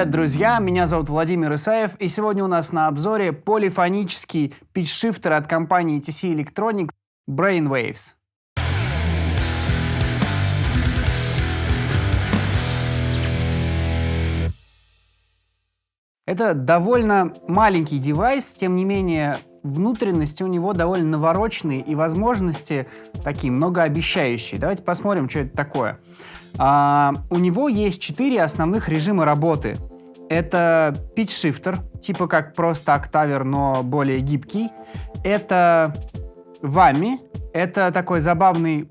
Привет, друзья! Меня зовут Владимир Исаев, и сегодня у нас на обзоре полифонический питч-шифтер от компании TC Electronics Brainwaves. Это довольно маленький девайс, тем не менее внутренности у него довольно навороченные и возможности такие многообещающие. Давайте посмотрим, что это такое. У него есть 4 основных режима работы. Это питч-шифтер, типа как просто октавер, но более гибкий. Это вамми, это такой забавный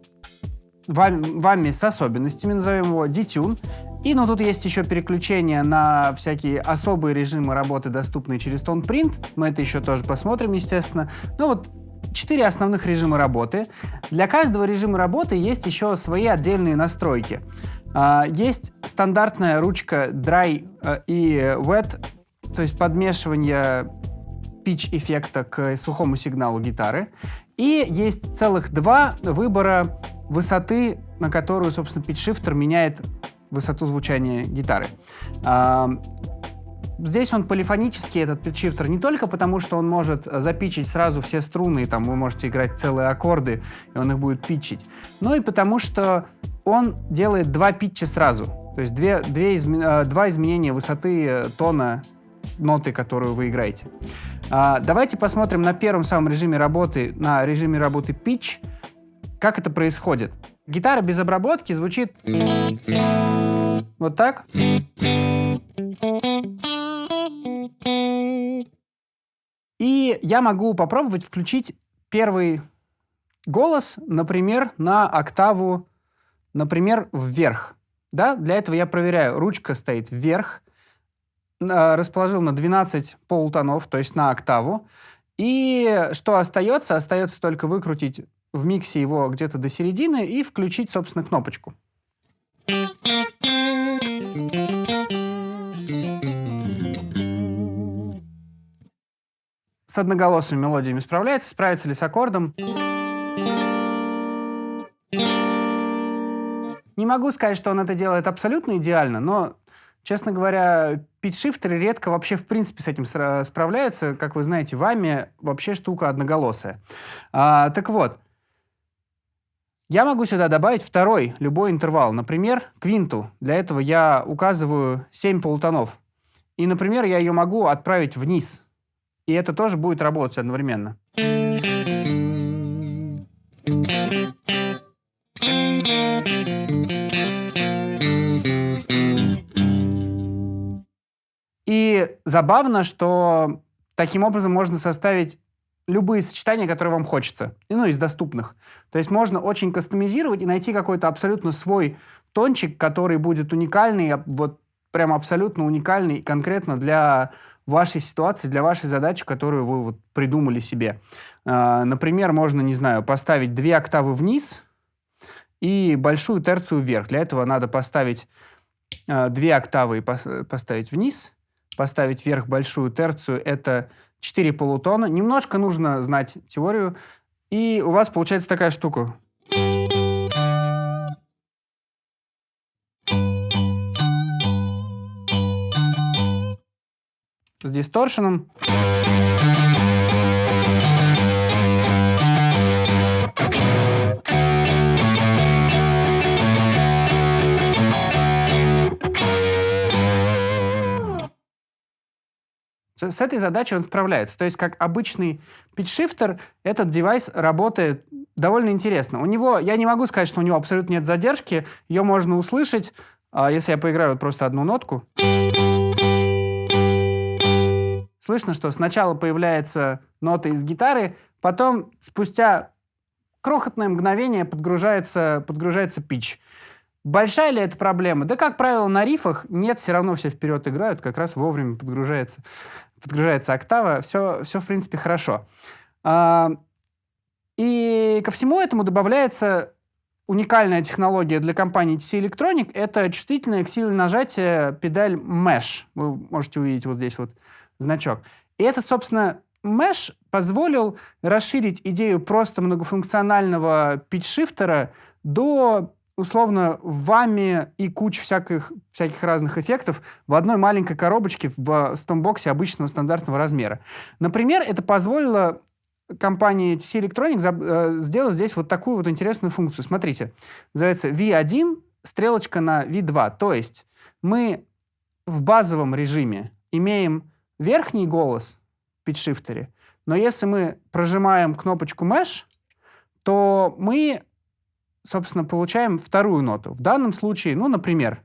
вамми с особенностями, назовем его детюн. И тут есть еще переключение на всякие особые режимы работы, доступные через TonePrint. Мы это еще тоже посмотрим, естественно. 4 основных режима работы. Для каждого режима работы есть еще свои отдельные настройки. Есть стандартная ручка Dry и Wet, то есть подмешивание питч-эффекта к сухому сигналу гитары. И есть целых 2 выбора высоты, на которую, собственно, питч-шифтер меняет высоту звучания гитары. Здесь он полифонический, этот питч-шифтер, не только потому, что он может запитчить сразу все струны, там вы можете играть целые аккорды, и он их будет питчить, но и потому, что он делает 2 питча сразу. То есть 2 изменения высоты тона ноты, которую вы играете. Давайте посмотрим на первом самом режиме работы, на режиме работы pitch, как это происходит. Гитара без обработки звучит вот так. И я могу попробовать включить первый голос, например, на октаву, например, вверх. Да? Для этого я проверяю, ручка стоит вверх, расположил на 12 полутонов, то есть на октаву. И что остается? Остается только выкрутить в миксе его где-то до середины и включить, собственно, кнопочку. С одноголосыми мелодиями справляется. Справится ли с аккордом? Не могу сказать, что он это делает абсолютно идеально, но, честно говоря, питч-шифтеры редко вообще в принципе с этим справляются. Как вы знаете, вамми вообще штука одноголосая. Так вот, я могу сюда добавить второй, любой интервал, например, квинту. Для этого я указываю 7 полутонов. И, например, я ее могу отправить вниз. И это тоже будет работать одновременно. И забавно, что таким образом можно составить любые сочетания, которые вам хочется, из доступных. То есть можно очень кастомизировать и найти какой-то абсолютно свой тончик, который будет уникальный, вот прям абсолютно уникальный конкретно для вашей ситуации, для вашей задачи, которую вы придумали себе. Например, можно, не знаю, поставить 2 октавы вниз и большую терцию вверх. Для этого надо поставить 2 октавы и поставить вниз, поставить вверх большую терцию, это 4 полутона. Немножко нужно знать теорию, и у вас получается такая штука. С дисторшеном. С этой задачей он справляется. То есть, как обычный питч-шифтер, этот девайс работает довольно интересно. Я не могу сказать, что у него абсолютно нет задержки. Ее можно услышать, если я поиграю просто одну нотку. Слышно, что сначала появляется нота из гитары, потом спустя крохотное мгновение подгружается питч. Большая ли это проблема? Да, как правило, на рифах нет, все равно все вперед играют, как раз вовремя подгружается октава, все в принципе хорошо. И ко всему этому добавляется уникальная технология для компании TC Electronics, это чувствительная к силе нажатия педаль Mesh. Вы можете увидеть вот здесь вот значок. И это, собственно, Mesh позволил расширить идею просто многофункционального питч-шифтера до условно вами и куча всяких разных эффектов в одной маленькой коробочке в стомбоксе обычного стандартного размера. Например, это позволило компании TC Electronics сделать здесь вот такую вот интересную функцию. Смотрите, называется V1, стрелочка на V2. То есть мы в базовом режиме имеем верхний голос в питчшифтере, но если мы прожимаем кнопочку Mesh, то мы, собственно, получаем вторую ноту. В данном случае, ну, например,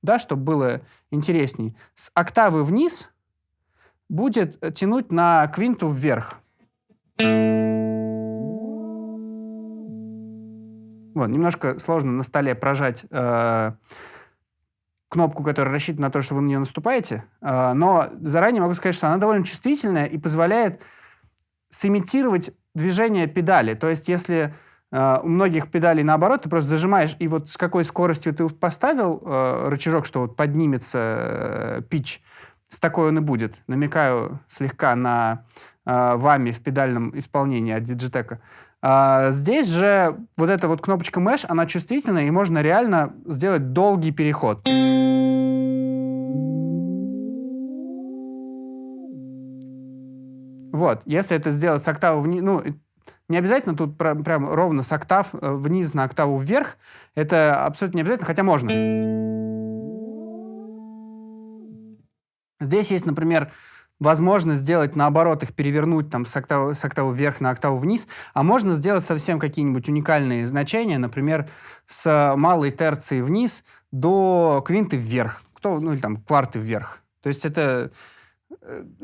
да, чтобы было интересней, с октавы вниз будет тянуть на квинту вверх. Вот, немножко сложно на столе прожать кнопку, которая рассчитана на то, что вы на нее наступаете, но заранее могу сказать, что она довольно чувствительная и позволяет сымитировать движение педали. То есть, если у многих педалей наоборот, ты просто зажимаешь, и вот с какой скоростью ты поставил рычажок, что вот поднимется питч, с такой он и будет. Намекаю слегка на вами в педальном исполнении от Digitec. Здесь же вот эта вот кнопочка Mesh, она чувствительная, и можно реально сделать долгий переход. Вот, если это сделать с октавы вниз, ну, не обязательно тут прям ровно с октав вниз на октаву вверх, это абсолютно не обязательно, хотя можно. Здесь есть, например, возможность сделать наоборот, их перевернуть там, с октавы вверх на октаву вниз, а можно сделать совсем какие-нибудь уникальные значения, например, с малой терции вниз до квинты вверх, ну или там кварты вверх. То есть это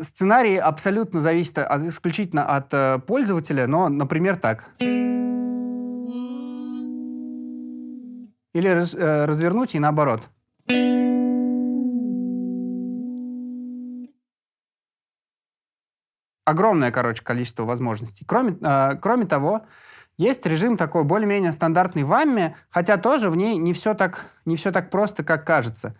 сценарий абсолютно зависит исключительно от пользователя, но, например, так. Или развернуть и наоборот. Огромное, количество возможностей. Кроме того, есть режим такой более-менее стандартный в вамме, хотя тоже в ней не все так просто, как кажется.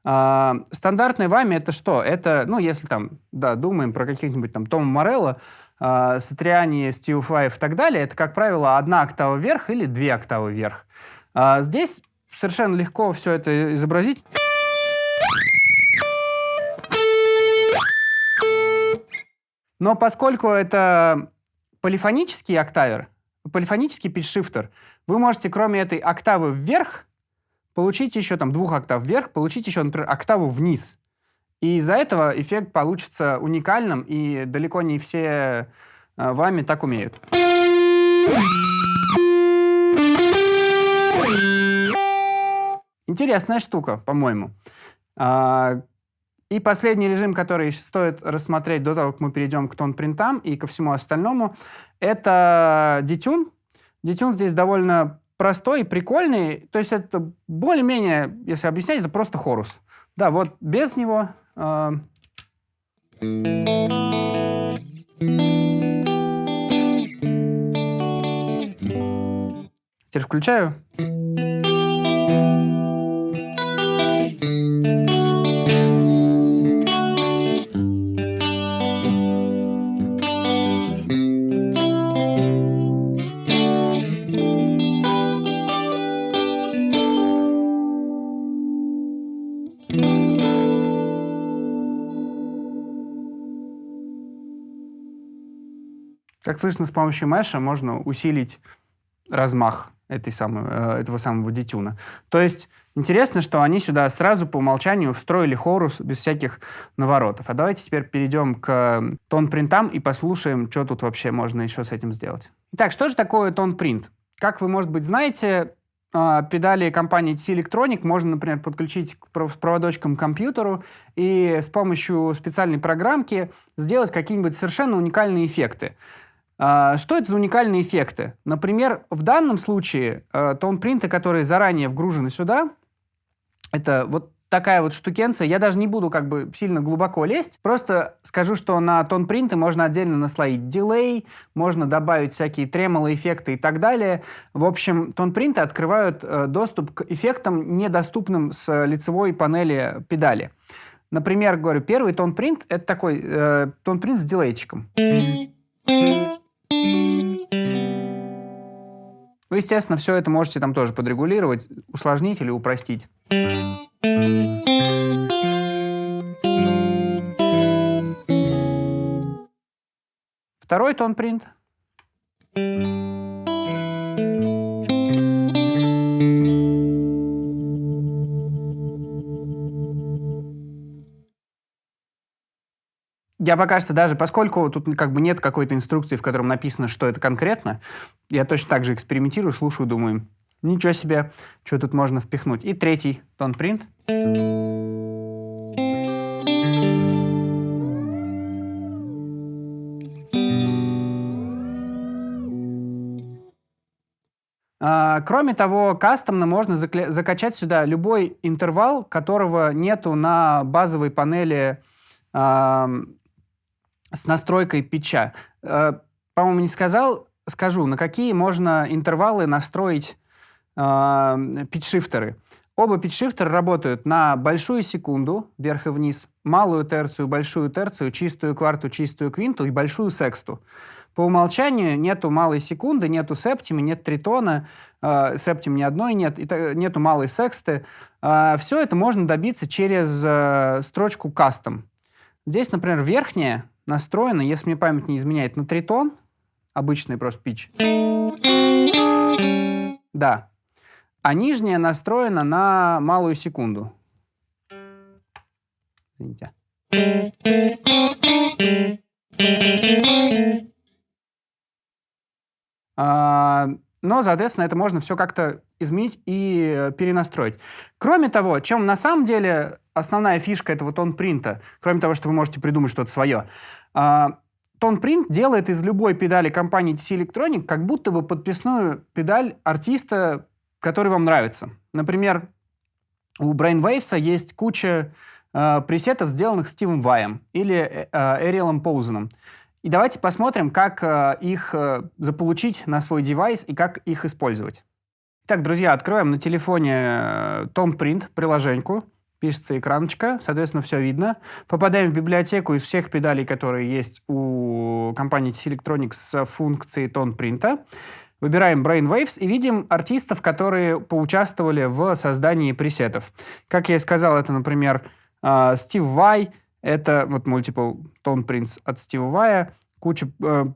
Стандартный вами это что? Это, ну, если там, да, думаем про каких-нибудь там Тома Морелло, Сатриани, Стью Файв и так далее, это, как правило, 1 октава вверх или 2 октавы вверх. Здесь совершенно легко все это изобразить. Но поскольку это полифонический октавер, полифонический питчшифтер, вы можете, кроме этой октавы вверх, получить еще там 2 октав вверх, получить еще, например, октаву вниз. И из-за этого эффект получится уникальным, и далеко не все вами так умеют. Интересная штука, по-моему. И последний режим, который стоит рассмотреть до того, как мы перейдем к тон-принтам и ко всему остальному, это детюн. Детюн здесь довольно простой и прикольный. То есть это более-менее, если объяснять, это просто хорус. Да, вот без него... Теперь включаю. Как слышно, с помощью меша можно усилить размах этого самого детюна. То есть интересно, что они сюда сразу по умолчанию встроили хорус без всяких наворотов. А давайте теперь перейдем к тон-принтам и послушаем, что тут вообще можно еще с этим сделать. Итак, что же такое тон-принт? Как вы, может быть, знаете, педали компании TC Electronics можно, например, подключить к проводочкам к компьютеру и с помощью специальной программки сделать какие-нибудь совершенно уникальные эффекты. Что это за уникальные эффекты? Например, в данном случае тон-принты, которые заранее вгружены сюда, это вот такая вот штукенция. Я даже не буду как бы сильно глубоко лезть. Просто скажу, что на тон-принты можно отдельно наслоить дилей, можно добавить всякие тремоло-эффекты и так далее. В общем, тон-принты открывают доступ к эффектам, недоступным с лицевой панели педали. Например, говорю, первый тон-принт — это такой тон-принт с дилейчиком. Вы, естественно, все это можете там тоже подрегулировать, усложнить или упростить. Второй тон принт. Я пока что даже, поскольку тут как бы нет какой-то инструкции, в котором написано, что это конкретно, я точно так же экспериментирую, слушаю, думаю, ничего себе, что тут можно впихнуть. И третий тон принт. Кроме того, кастомно можно закачать сюда любой интервал, которого нету на базовой панели с настройкой питча. По-моему, не сказал, скажу, на какие можно интервалы настроить питчшифтеры. Оба питчшифтера работают на большую секунду, вверх и вниз, малую терцию, большую терцию, чистую кварту, чистую квинту и большую сексту. По умолчанию нету малой секунды, нету септимы, нет тритона, септим ни одной нет, нету малой сексты. Все это можно добиться через строчку «Custom». Здесь, например, верхняя настроена, если мне память не изменяет, на тритон, обычный просто питч. Да. А нижняя настроена на малую секунду. Извините. Но, соответственно, это можно все как-то изменить и перенастроить. Кроме того, чем на самом деле основная фишка этого тон-принта, кроме того, что вы можете придумать что-то свое, тон-принт делает из любой педали компании TC Electronic как будто бы подписную педаль артиста, который вам нравится. Например, у Brainwaves есть куча пресетов, сделанных Стивом Ваем или Эриэлом Поузеном. И давайте посмотрим, как их заполучить на свой девайс и как их использовать. Итак, друзья, открываем на телефоне TonePrint приложеньку. Пишется экраночка, соответственно, все видно. Попадаем в библиотеку из всех педалей, которые есть у компании TC Electronics с функцией TonePrint. Выбираем Brainwaves и видим артистов, которые поучаствовали в создании пресетов. Как я и сказал, это, например, Стив Vai, это вот Multiple Tone Prints от Стива Вая, куча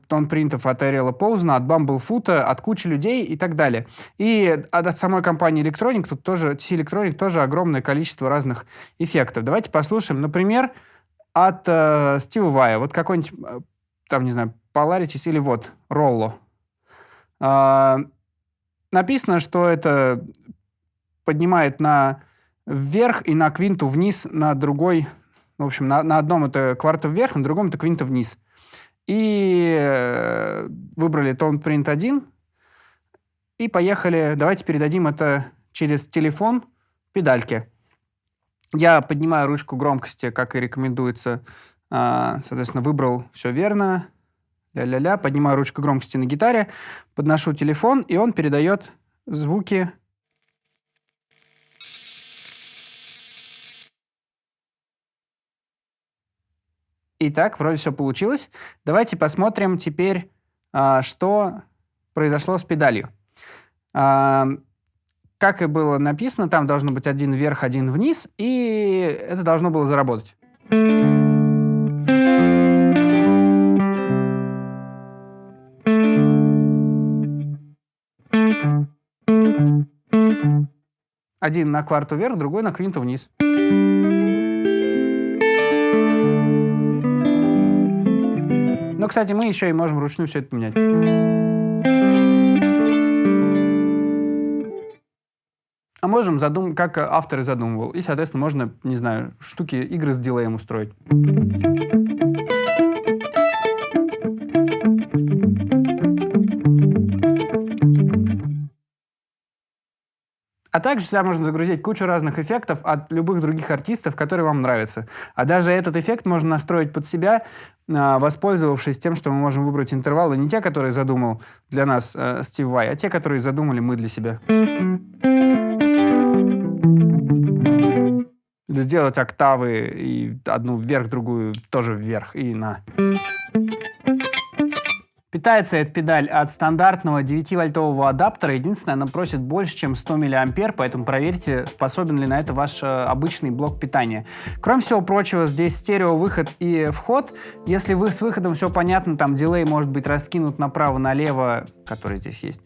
тон-принтов от Эриэла Поузена, от Bumblefoot, от кучи людей и так далее. И от самой компании Electronic, тут тоже, TC Electronic, тоже огромное количество разных эффектов. Давайте послушаем, например, от Стива Вая. Вот какой-нибудь, там, не знаю, Polarities или вот, Rollo. Написано, что это поднимает вверх и на квинту вниз, на другой, в общем, на одном это кварта вверх, на другом это квинта вниз. И выбрали TonePrint 1 и поехали. Давайте передадим это через телефон педальке. Я поднимаю ручку громкости, как и рекомендуется. Соответственно, выбрал все верно. Ля-ля-ля. Поднимаю ручку громкости на гитаре, подношу телефон, и он передает звуки. Итак, вроде все получилось. Давайте посмотрим теперь, что произошло с педалью. Как и было написано, там должно быть один вверх, один вниз, и это должно было заработать. Один на кварту вверх, другой на квинту вниз. Но, кстати, мы еще и можем вручную все это поменять. А можем задумать, как автор и задумывал. И, соответственно, можно, не знаю, штуки, игры с дилеем устроить. А также сюда можно загрузить кучу разных эффектов от любых других артистов, которые вам нравятся. А даже этот эффект можно настроить под себя, воспользовавшись тем, что мы можем выбрать интервалы не те, которые задумал для нас Стив Vai, а те, которые задумали мы для себя. Или сделать октавы, и одну вверх, другую тоже вверх, и на. Питается эта педаль от стандартного 9-вольтового адаптера. Единственное, она просит больше, чем 100 мА, поэтому проверьте, способен ли на это ваш обычный блок питания. Кроме всего прочего, здесь стереовыход и вход. Если с выходом все понятно, там дилей может быть раскинут направо-налево, который здесь есть.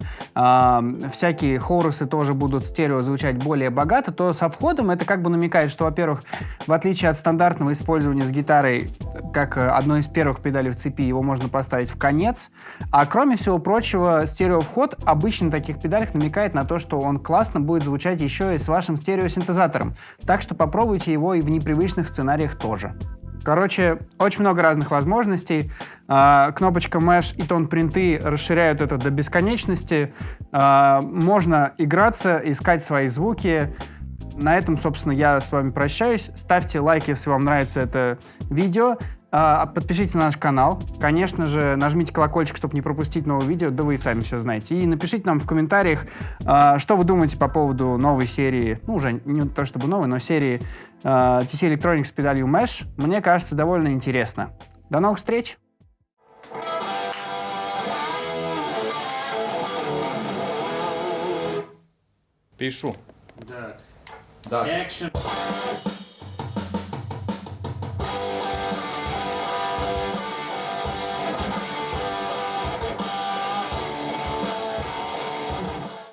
Всякие хорусы тоже будут стерео звучать более богато, то со входом это как бы намекает, что, во-первых, в отличие от стандартного использования с гитарой, как одной из первых педалей в цепи, его можно поставить в конец. А кроме всего прочего, стереовход обычно на таких педалях намекает на то, что он классно будет звучать еще и с вашим стереосинтезатором. Так что попробуйте его и в непривычных сценариях тоже. Короче, очень много разных возможностей. Кнопочка Mesh и тон-принты расширяют это до бесконечности. Можно играться, искать свои звуки. На этом, собственно, я с вами прощаюсь. Ставьте лайк, если вам нравится это видео. Подпишитесь на наш канал. Конечно же, нажмите колокольчик, чтобы не пропустить новые видео. Да вы и сами все знаете. И напишите нам в комментариях, что вы думаете по поводу новой серии. Ну, уже не то чтобы новой, но серии TC Electronics с педалью Mesh. Мне кажется, довольно интересно. До новых встреч! Пишу. Так. Да. Action.